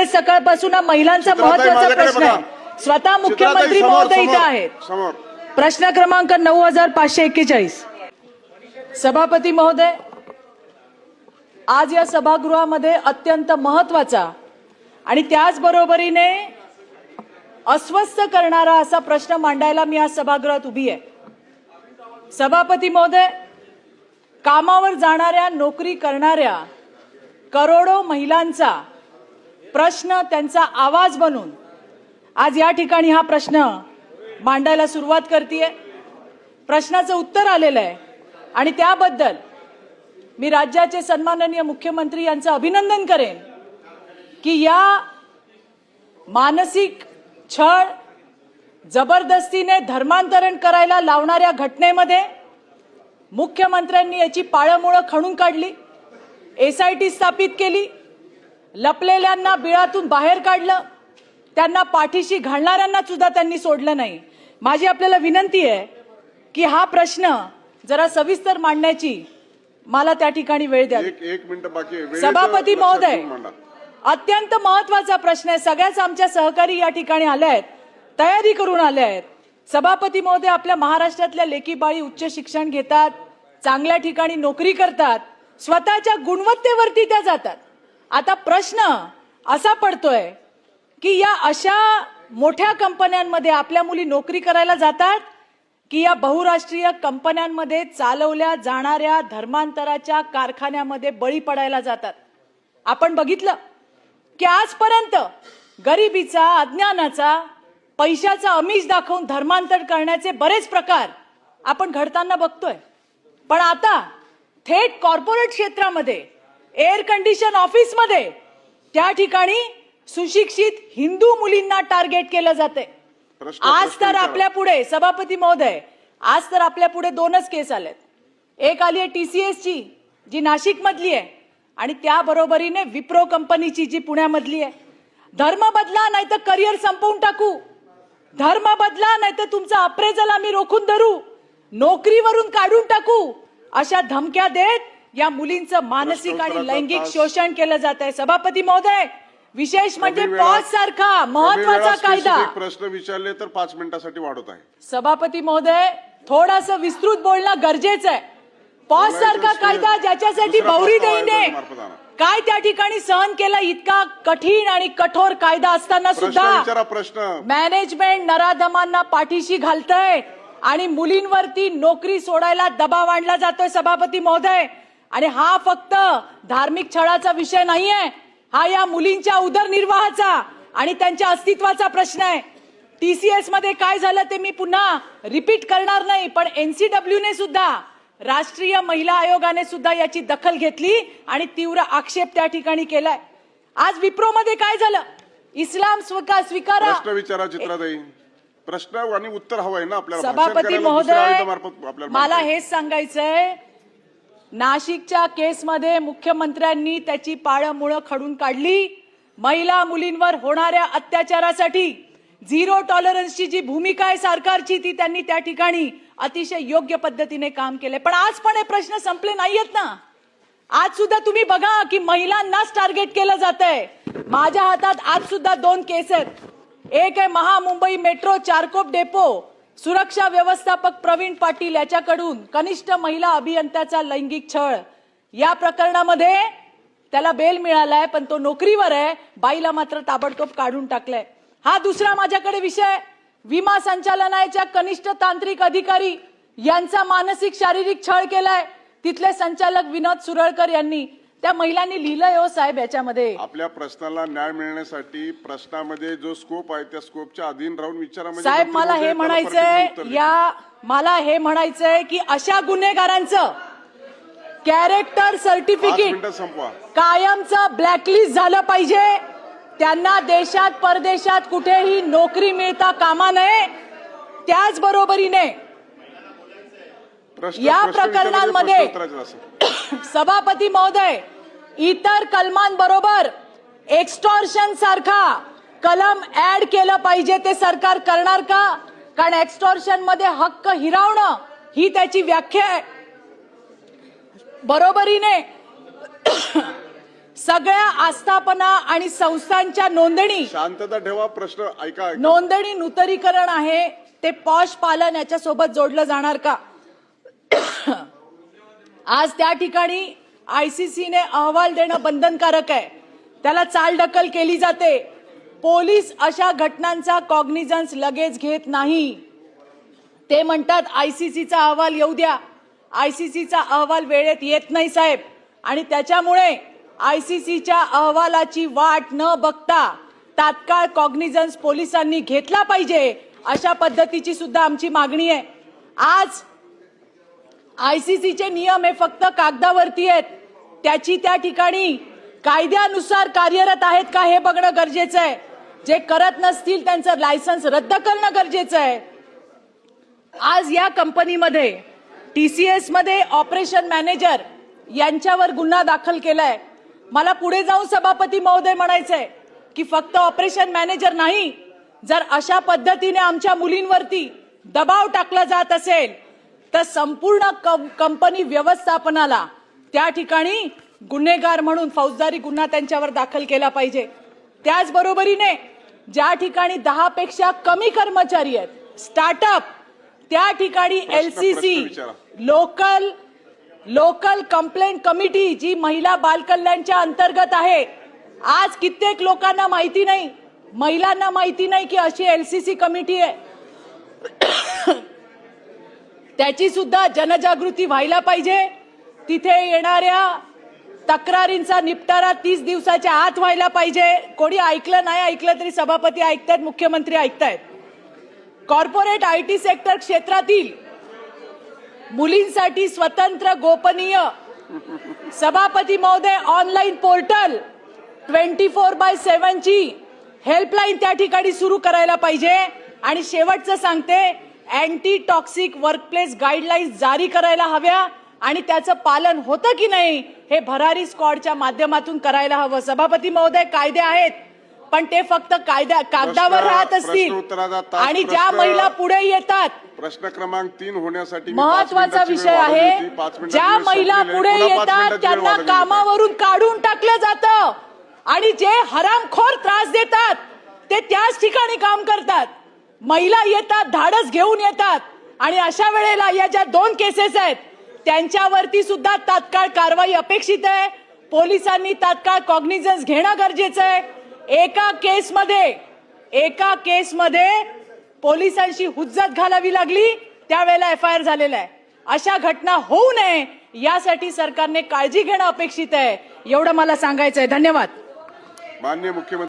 सकाळपासून हा महिलांचा महत्त्वाचा प्रश्न आहे. स्वतः मुख्यमंत्री महोदय इथे आहेत. प्रश्न क्रमांक 9541. सभापती महोदय, आज या सभागृहामध्ये अत्यंत महत्त्वाचा आणि त्याचबरोबरीने अस्वस्थ करणारा असा प्रश्न मांडायला मी आज सभागृहात उभी आहे. सभापती महोदय, कामावर जाणाऱ्या, नोकरी करणाऱ्या करोडो महिलांचा प्रश्न, त्यांचा आवाज बनून आज या ठिकाणी हा प्रश्न मांडायला सुरुवात करतेय. प्रश्नाचं उत्तर आलेलं आहे आणि त्याबद्दल मी राज्याचे सन्माननीय मुख्यमंत्री यांचं अभिनंदन करेन की या मानसिक छळ, जबरदस्तीने धर्मांतरण करायला लावणाऱ्या घटनेमध्ये मुख्यमंत्र्यांनी याची पाळंमुळं खणून काढली, SIT स्थापित केली, लपलेल्यांना बिळातून बाहेर काढलं, त्यांना पाठीशी घालणाऱ्यांना सुद्धा त्यांनी सोडलं नाही. माझी आपल्याला विनंती आहे की हा प्रश्न जरा सविस्तर मांडण्याची मला त्या ठिकाणी वेळ द्या. एक मिनिट बाकी आहे. सभापती महोदय, अत्यंत महत्वाचा प्रश्न आहे. सगळ्याच आमच्या सहकारी या ठिकाणी आले आहेत, तयारी करून आले आहेत. सभापती महोदय, आपल्या महाराष्ट्रातल्या लेकी बाळी उच्च शिक्षण घेतात, चांगल्या ठिकाणी नोकरी करतात, स्वतःच्या गुणवत्तेवरती त्या जातात. आता प्रश्न असा पडतोय की या अशा मोठ्या कंपन्यांमध्ये आपल्या मुली नोकरी करायला जातात की या बहुराष्ट्रीय कंपन्यांमध्ये चालवल्या जाणाऱ्या धर्मांतराच्या कारखान्यामध्ये बळी पडायला जातात. आपण बघितलं की आजपर्यंत गरिबीचा, अज्ञानाचा, पैशाचा आमिष दाखवून धर्मांतर करण्याचे बरेच प्रकार आपण घडताना बघतोय. पण आता थेट कॉर्पोरेट क्षेत्रामध्ये, एअर कंडिशन ऑफिसमध्ये त्या ठिकाणी सुशिक्षित हिंदू मुलींना टार्गेट केलं जाते. आज तर आपल्या पुढे, सभापती महोदय, आज तर आपल्या पुढे दोनच केस आलेत. एक आली आहे TCS ची, जी नाशिक मधली आहे, आणि त्याबरोबरीने विप्रो कंपनीची, जी पुण्यामधली आहे. धर्म बदला नाही तर करिअर संपवून टाकू, धर्म बदला नाही तर तुमचा अप्रेजल आम्ही रोखून धरू, नोकरीवरून काढून टाकू, अशा धमक्या देत या मुलींचं मानसिक आणि लैंगिक शोषण केलं जात आहे. सभापती महोदय, विशेष म्हणजे पॉज सारखा महत्वाचा कायदा. प्रश्न विचारले तर 5 मिनिटांसाठी वाढवत आहे. सभापती महोदय, थोडंसं विस्तृत बोलणं गरजेचं आहे. पॉज सारखा कायदा, ज्याच्यासाठी भौरीदेवीने काय त्या ठिकाणी सहन केलं, इतका कठीण आणि कठोर कायदा असताना सुद्धा मॅनेजमेंट नराधमांना पाठीशी घालतंय आणि मुलींवरती नोकरी सोडायला दबाव आणला जातोय. सभापती महोदय, आणि हा फक्त धार्मिक छळाचा विषय नाहीये, हा या मुलींच्या उदरनिर्वाहाचा आणि त्यांच्या अस्तित्वाचा प्रश्न आहे. TCS मध्ये काय झालं ते मी पुन्हा रिपीट करणार नाही, पण NCW ने सुद्धा, राष्ट्रीय महिला आयोगाने सुद्धा याची दखल घेतली आणि तीव्र आक्षेप त्या ठिकाणी केलाय. आज विप्रो मध्ये काय झालं, इस्लाम स्वीकारा. प्रश्न विचारा चित्राताई, प्रश्न आणि उत्तर हवंय ना आपल्याला. सभापती महोदय, मला हेच सांगायचंय, नाशिकच्या केसमध्ये मुख्यमंत्र्यांनी त्याची पाळंमुळं खडून काढली. महिला मुलींवर होणाऱ्या अत्याचारासाठी झिरो टॉलरन्सची जी भूमिका आहे सरकारची, ती त्यांनी त्या ठिकाणी अतिशय योग्य पद्धतीने काम केले. पण आज पण हे प्रश्न संपले नाहीयेत ना. आज सुद्धा तुम्ही बघा की महिलांनाच टार्गेट केलं जातंय. माझ्या हातात आज सुद्धा 2 केस आहेत. एक आहे महामुंबई मेट्रो चारकोप डेपो सुरक्षा व्यवस्थापक प्रवीण पाटील याच्याकडून कनिष्ठ महिला अभियंत्याचा लैंगिक छळ. या प्रकरणामध्ये त्याला बेल मिळालाय, पण तो नोकरीवर आहे, बाईला मात्र ताबडतोब काढून टाकलंय. हा दुसरा माझ्याकडे विषय, विमा संचालनालयाच्या कनिष्ठ तांत्रिक अधिकारी यांचा मानसिक शारीरिक छळ केलाय. तिथले संचालक विनोद सुरळकर यांनी, त्या महिलांनी लिहिलंय हो साहेब याच्यामध्ये. आपल्या प्रश्नाला न्याय मिळण्यासाठी प्रश्नामध्ये जो स्कोप आहे त्या स्कोपच्या अधीन राहून विचारा. साहेब, मला हे म्हणायचंय की अशा गुन्हेगारांचं कॅरेक्टर सर्टिफिकेट कायमचं ब्लॅकलिस्ट झालं पाहिजे. त्यांना देशात परदेशात कुठेही नोकरी मिळता कामा नये. त्याचबरोबरीने या प्रकरणांमध्ये सभापती महोदय, इतर कलमांबरोबर एक्स्टॉर्शन सारखा कलम ऍड केलं पाहिजे. ते सरकार करणार का? कारण एक्स्टॉर्शन मध्ये हक्क हिरावणं ही त्याची व्याख्या आहे. बरोबरीने सगळ्या आस्थापना आणि संस्थांच्या नोंदणी शांतता ठेवा. प्रश्न ऐका. नोंदणी नूतनीकरण आहे ते पॉश पालन याच्यासोबत जोडलं जाणार का? आज त्या ठिकाणी आयसीसीने अहवाल देणं बंधनकारक आहे, त्याला चालढकल केली जाते. पोलीस अशा घटनांचा कॉग्निझन्स लगेच घेत नाही. ते म्हणतात आयसीसीचा अहवाल येऊ द्या. आयसीसीचा अहवाल वेळेत येत नाही साहेब, आणि त्याच्यामुळे आयसीसीच्या अहवालाची वाट न बघता तात्काळ कॉग्निझन्स पोलिसांनी घेतला पाहिजे, अशा पद्धतीची सुद्धा आमची मागणी आहे. आज आयसीसीचे नियम हे फक्त कागदावरती आहेत, त्याची त्या ठिकाणी कायद्यानुसार कार्यरत आहेत का हे बघणं गरजेचं आहे. जे करत नसतील त्यांचं लायसन्स रद्द करणं गरजेचं आहे. आज या कंपनीमध्ये TCS मध्ये ऑपरेशन मॅनेजर यांच्यावर गुन्हा दाखल केलाय. मला पुढे जाऊन सभापती महोदय म्हणायचंय की फक्त ऑपरेशन मॅनेजर नाही, जर अशा पद्धतीने आमच्या मुलींवरती दबाव टाकला जात असेल तर संपूर्ण कंपनी व्यवस्थापनाला त्या ठिकाणी गुन्हेगार म्हणून फौजदारी गुन्हा त्यांच्यावर दाखल केला पाहिजे. त्याचबरोबरीने ज्या ठिकाणी 10 पेक्षा कमी कर्मचारी आहेत, स्टार्टअप, त्या ठिकाणी LCC लोकल कंप्लेंट कमिटी जी महिला बालकल्याणच्या अंतर्गत आहे. आज कित्येक लोकांना माहिती नाही, महिलांना माहिती नाही की अशी LCC कमिटी आहे. त्याची सुद्धा जनजागृती व्हायला पाहिजे. तिथे येणाऱ्या तक्रारींचा निपटारा 30 दिवसाच्या आत व्हायला पाहिजे. कोणी ऐकलं नाही ऐकलं तरी सभापती ऐकतायत, मुख्यमंत्री ऐकतायत. कॉर्पोरेट IT सेक्टर क्षेत्रातील मुलींसाठी स्वतंत्र गोपनीय सभापती महोदय ऑनलाईन पोर्टल 24/7 ची हेल्पलाईन त्या ठिकाणी सुरू करायला पाहिजे. आणि शेवटचं सांगते, अँटी टॉक्सिक वर्कप्लेस गाईडलाईन्स जारी करायला हव्या आणि त्याचं पालन होतं की नाही हे भरारी स्क्वॉडच्या माध्यमातून करायला हवं. सभापती महोदय, कायदे आहेत पण ते फक्त कागदावर राहत असतील आणि ज्या महिला पुढे येतात. प्रश्न क्रमांक 3 होण्यासाठी महत्वाचा विषय आहे, ज्या महिला पुढे येतात त्यांना कामावरून काढून टाकलं जातं आणि जे हरामखोर त्रास देतात ते त्याच ठिकाणी काम करतात. महिला येतात, धाडस घेऊन येतात, आणि अशा वेळेला या ज्या 2 केसेस आहेत त्यांच्यावरती सुद्धा तात्काळ कारवाई अपेक्षित आहे. पोलिसांनी तात्काळ कॉग्निझन्स घेणं गरजेचं आहे. एका केसमध्ये पोलिसांशी हुज्जत घालावी लागली, त्यावेळेला FIR झालेला आहे. अशा घटना होऊ नये यासाठी सरकारने काळजी घेणं अपेक्षित आहे, एवढं मला सांगायचं आहे. धन्यवाद. माननीय मुख्यमंत्री.